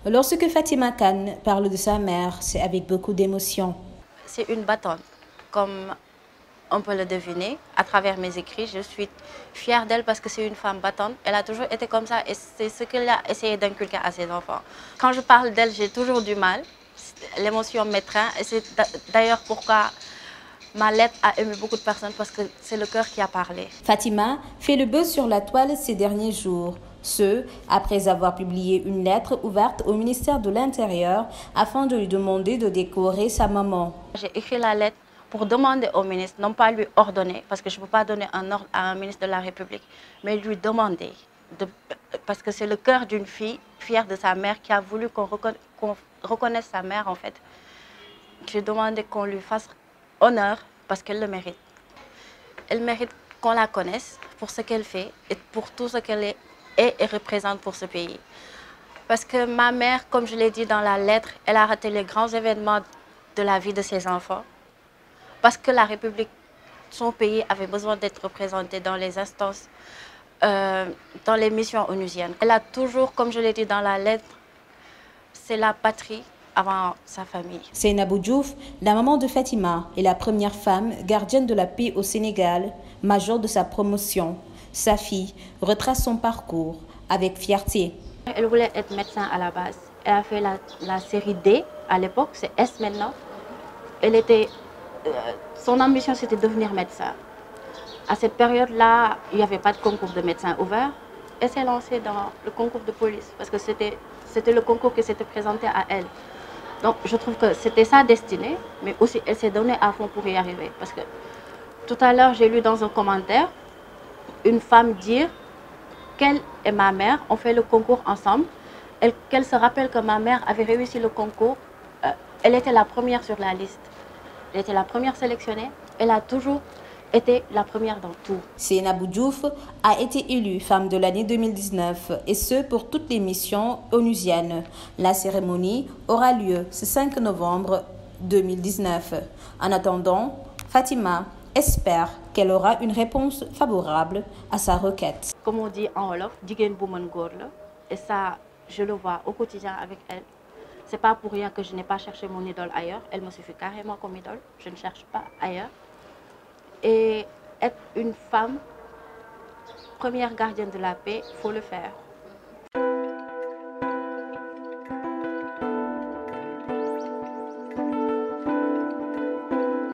Lorsque Fatima Kane parle de sa mère, c'est avec beaucoup d'émotion. C'est une battante, comme on peut le deviner à travers mes écrits. Je suis fière d'elle parce que c'est une femme battante. Elle a toujours été comme ça et c'est ce qu'elle a essayé d'inculquer à ses enfants. Quand je parle d'elle, j'ai toujours du mal. L'émotion m'étreint et c'est d'ailleurs pourquoi ma lettre a ému beaucoup de personnes parce que c'est le cœur qui a parlé. Fatima fait le buzz sur la toile ces derniers jours. Ce, après avoir publié une lettre ouverte au ministère de l'Intérieur afin de lui demander de décorer sa maman. J'ai écrit la lettre pour demander au ministre, non pas lui ordonner, parce que je ne peux pas donner un ordre à un ministre de la République, mais lui demander, parce que c'est le cœur d'une fille fière de sa mère qui a voulu qu'on reconnaisse sa mère en fait. J'ai demandé qu'on lui fasse honneur parce qu'elle le mérite. Elle mérite qu'on la connaisse pour ce qu'elle fait et pour tout ce qu'elle est et représente pour ce pays. Parce que ma mère, comme je l'ai dit dans la lettre, elle a raté les grands événements de la vie de ses enfants. Parce que la République, son pays, avait besoin d'être représenté dans les instances, dans les missions onusiennes. Elle a toujours, comme je l'ai dit dans la lettre, c'est la patrie avant sa famille. Seynabou Diouf, la maman de Fatima, est la première femme gardienne de la paix au Sénégal, major de sa promotion. Sa fille retrace son parcours avec fierté. Elle voulait être médecin à la base. Elle a fait la série D à l'époque, c'est S maintenant. Son ambition, c'était de devenir médecin. À cette période-là, il n'y avait pas de concours de médecin ouvert. Elle s'est lancée dans le concours de police parce que c'était le concours qui s'était présenté à elle. Donc, je trouve que c'était sa destinée, mais aussi elle s'est donnée à fond pour y arriver. Parce que tout à l'heure, j'ai lu dans un commentaire une femme dire qu'elle et ma mère ont fait le concours ensemble. Qu'elle se rappelle que ma mère avait réussi le concours. Elle était la première sur la liste. Elle était la première sélectionnée. Elle a toujours été la première dans tout. Seynabou Diouf a été élue femme de l'année 2019 et ce pour toutes les missions onusiennes. La cérémonie aura lieu ce 5 novembre 2019. En attendant, Fatima espère qu'elle aura une réponse favorable à sa requête. Comme on dit en Wolof, jigéen bu mën góor la. Et ça, je le vois au quotidien avec elle. C'est pas pour rien que je n'ai pas cherché mon idole ailleurs. Elle me suffit carrément comme idole. Je ne cherche pas ailleurs. Et être une femme, première gardienne de la paix, il faut le faire.